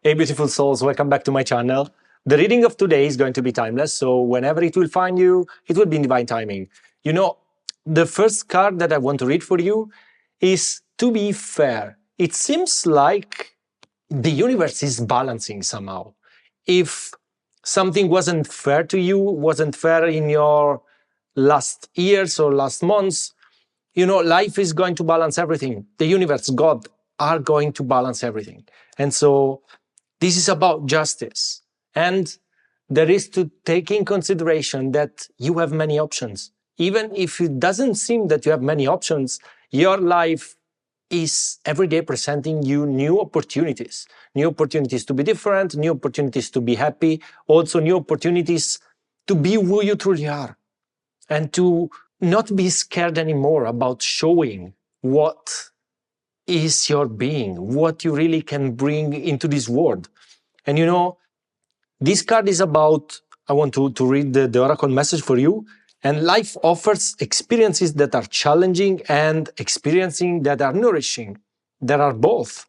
Hey, beautiful souls, welcome back to my channel. The reading of today is going to be timeless, so whenever it will find you, it will be in divine timing. You know, the first card that I want to read for you is to be fair. It seems like the universe is balancing somehow. If something wasn't fair to you, wasn't fair in your last years or last months, life is going to balance everything. The universe, God, are going to balance everything. And so this is about justice. And there is to take in consideration that you have many options. Even if it doesn't seem that you have many options, your life is every day presenting you new opportunities to be different, new opportunities to be happy, also new opportunities to be who you truly are, and to not be scared anymore about showing what is your being, what you really can bring into this world. And this card is about, I want to read the oracle message for you. And life offers experiences that are challenging and experiencing that are nourishing. There are both.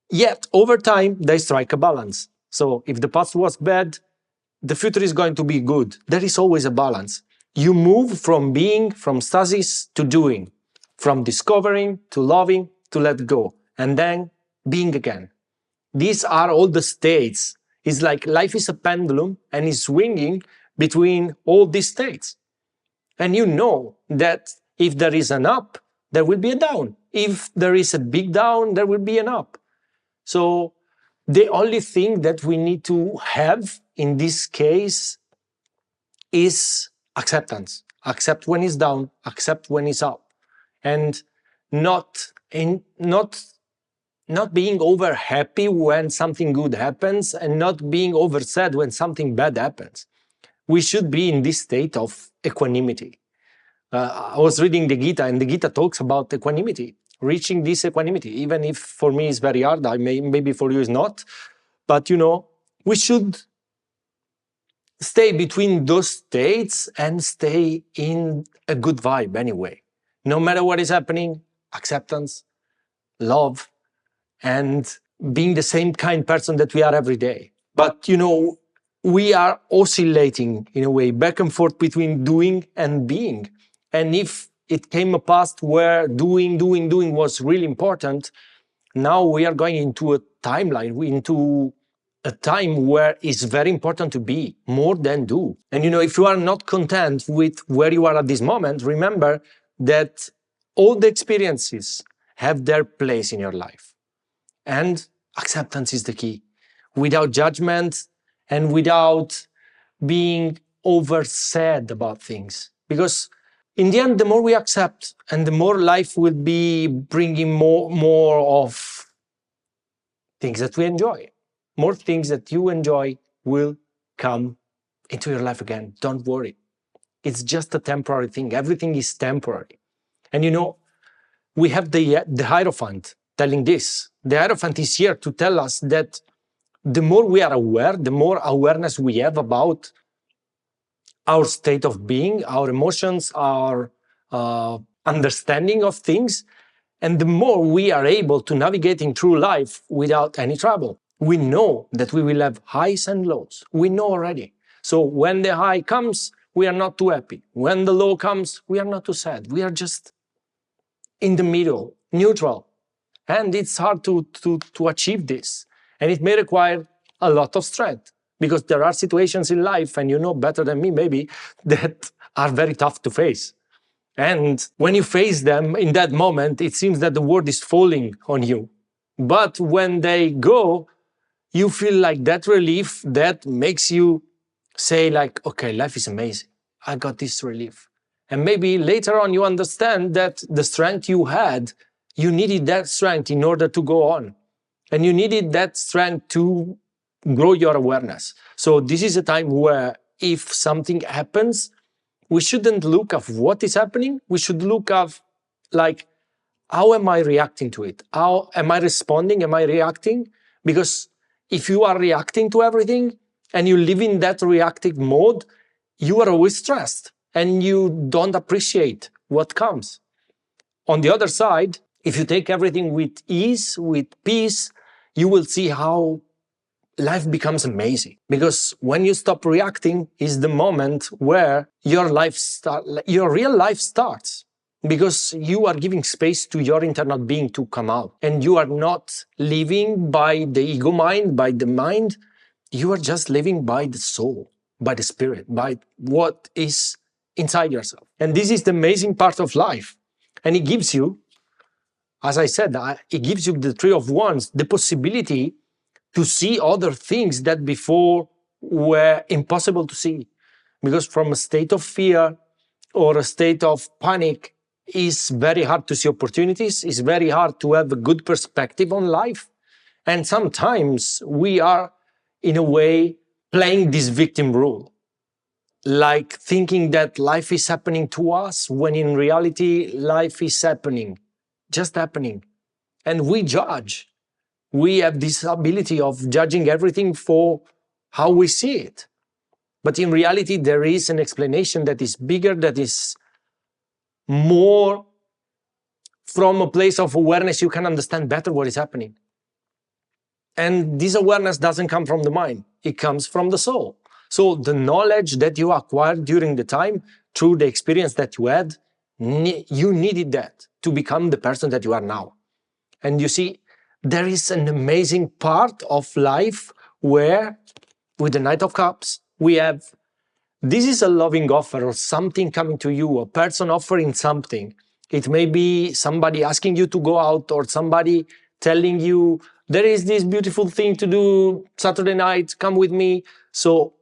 Yet, over time, they strike a balance. So if the past was bad, the future is going to be good. There is always a balance. You move from being, from stasis to doing, from discovering to loving to let go, and then being again. These are all the states. It's like life is a pendulum and is swinging between all these states. And you know that if there is an up, there will be a down. If there is a big down, there will be an up. So the only thing that we need to have in this case is acceptance. Accept when it's down, accept when it's up. And not being over happy when something good happens and not being over sad when something bad happens. We should be in this state of equanimity. I was reading the Gita, and the Gita talks about equanimity, reaching this equanimity, even if for me it's very hard, maybe for you it's not. But we should stay between those states and stay in a good vibe anyway. No matter what is happening, acceptance, love, and being the same kind person that we are every day. But we are oscillating in a way back and forth between doing and being. And if it came a past where doing was really important, now we are going into a timeline, into a time where it's very important to be more than do. And if you are not content with where you are at this moment, remember that all the experiences have their place in your life. And acceptance is the key. Without judgment and without being over sad about things. Because in the end, the more we accept and the more life will be bringing more of things that we enjoy. More things that you enjoy will come into your life again. Don't worry. It's just a temporary thing. Everything is temporary. And we have the Hierophant telling this. The Hierophant is here to tell us that the more we are aware, the more awareness we have about our state of being, our emotions, our understanding of things, and the more we are able to navigating through life without any trouble. We know that we will have highs and lows. We know already. So when the high comes, we are not too happy. When the low comes, we are not too sad. We are just in the middle, neutral. And it's hard to achieve this. And it may require a lot of strength, because there are situations in life, and you know better than me maybe, that are very tough to face. And when you face them in that moment, it seems that the world is falling on you. But when they go, you feel like that relief that makes you say like, okay, life is amazing. I got this relief. And maybe later on you understand that the strength you had, you needed that strength in order to go on. And you needed that strength to grow your awareness. So this is a time where if something happens, we shouldn't look at what is happening. We should look at like, how am I reacting to it? How am I responding? Am I reacting? Because if you are reacting to everything and you live in that reactive mode, you are always stressed and you don't appreciate what comes. On the other side, if you take everything with ease, with peace, you will see how life becomes amazing. Because when you stop reacting is the moment where your real life starts. Because you are giving space to your internal being to come out. And you are not living by the ego mind, by the mind. You are just living by the soul, by the spirit, by what is inside yourself. And this is the amazing part of life. And it gives you, as I said, it gives you the Three of Wands, the possibility to see other things that before were impossible to see. Because from a state of fear or a state of panic, it's very hard to see opportunities. It's very hard to have a good perspective on life. And sometimes we are, in a way, playing this victim role. Like thinking that life is happening to us, when in reality, life is happening, just happening. And we judge. We have this ability of judging everything for how we see it. But in reality, there is an explanation that is bigger, that is more from a place of awareness. You can understand better what is happening. And this awareness doesn't come from the mind. It comes from the soul. So the knowledge that you acquired during the time, through the experience that you had, you needed that to become the person that you are now. And you see, there is an amazing part of life where, with the Knight of Cups, we have, this is a loving offer or something coming to you, a person offering something. It may be somebody asking you to go out, or somebody telling you, there is this beautiful thing to do Saturday night, come with me. So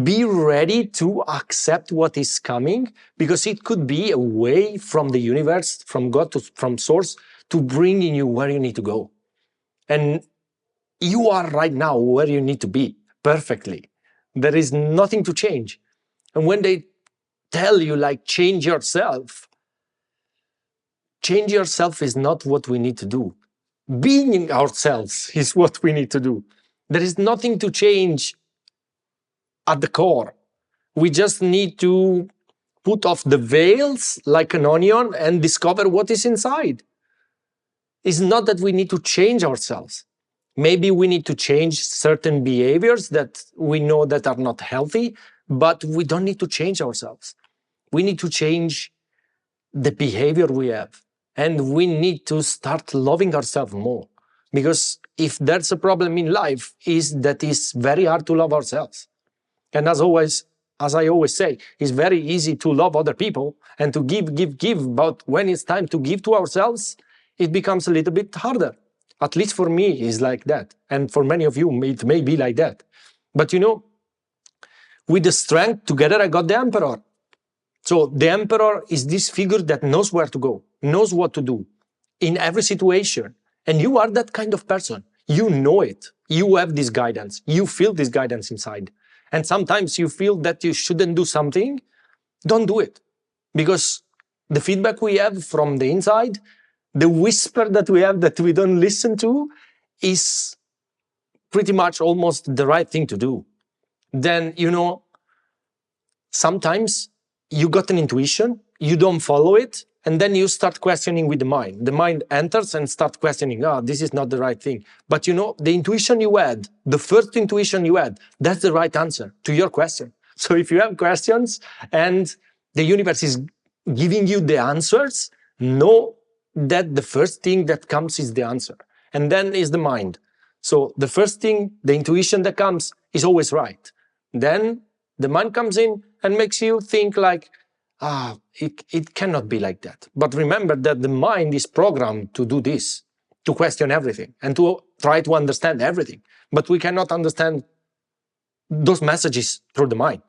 be ready to accept what is coming, because it could be a way from the universe, from God, from source, to bringing you where you need to go. And you are right now where you need to be, perfectly. There is nothing to change. And when they tell you, like, change yourself is not what we need to do. Being ourselves is what we need to do. There is nothing to change at the core. We just need to put off the veils like an onion and discover what is inside. It's not that we need to change ourselves. Maybe we need to change certain behaviors that we know that are not healthy, but we don't need to change ourselves. We need to change the behavior we have. And we need to start loving ourselves more. Because if there's a problem in life, is that it's very hard to love ourselves. And as I always say, it's very easy to love other people and to give, but when it's time to give to ourselves, it becomes a little bit harder. At least for me, it's like that. And for many of you, it may be like that. But you know, with the strength, together I got the Emperor. So the Emperor is this figure that knows where to go, knows what to do in every situation. And you are that kind of person. You know it. You have this guidance. You feel this guidance inside. And sometimes you feel that you shouldn't do something. Don't do it. Because the feedback we have from the inside, the whisper that we have that we don't listen to, is pretty much almost the right thing to do. Then, you know, sometimes you got an intuition, you don't follow it, and then you start questioning with the mind. The mind enters and starts questioning, this is not the right thing. But you know, the intuition you had, the first intuition you had, that's the right answer to your question. So if you have questions and the universe is giving you the answers, know that the first thing that comes is the answer. And then is the mind. So the first thing, the intuition that comes, is always right. Then the mind comes in and makes you think like, it cannot be like that. But remember that the mind is programmed to do this, to question everything and to try to understand everything. But we cannot understand those messages through the mind.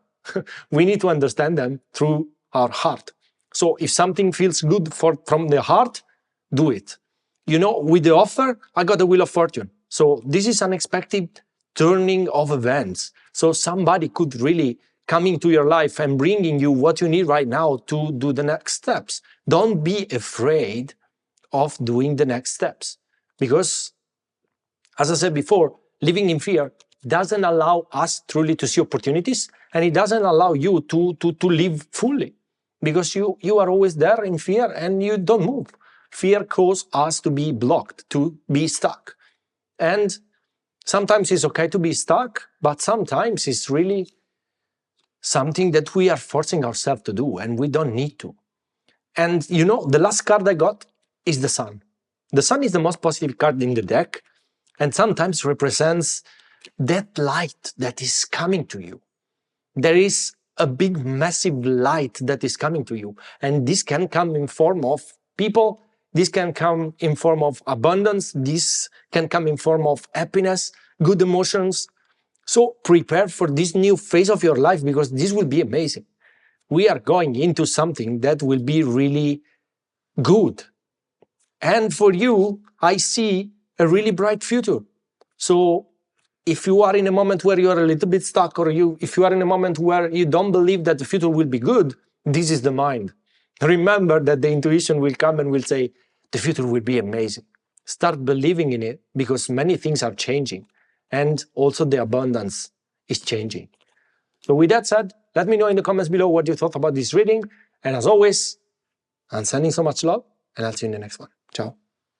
We need to understand them through our heart. So if something feels good from the heart, do it. You know, with the offer, I got the Wheel of Fortune. So this is unexpected turning of events. So somebody could really come into your life and bringing you what you need right now to do the next steps. Don't be afraid of doing the next steps. Because, as I said before, living in fear doesn't allow us truly to see opportunities, and it doesn't allow you to live fully. Because you are always there in fear and you don't move. Fear causes us to be blocked, to be stuck. And Sometimes it's okay to be stuck, but sometimes it's really something that we are forcing ourselves to do, and we don't need to. And you know, the last card I got is the Sun. The Sun is the most positive card in the deck, and sometimes represents that light that is coming to you. There is a big, massive light that is coming to you, and this can come in form of people, this can come in form of abundance, this can come in form of happiness, good emotions. So prepare for this new phase of your life, because this will be amazing. We are going into something that will be really good. And for you, I see a really bright future. So if you are in a moment where you are a little bit stuck, or if you are in a moment where you don't believe that the future will be good, this is the mind. Remember that the intuition will come and will say, the future will be amazing. Start believing in it, because many things are changing. And also the abundance is changing. So with that said, let me know in the comments below what you thought about this reading. And as always, I'm sending so much love, and I'll see you in the next one. Ciao.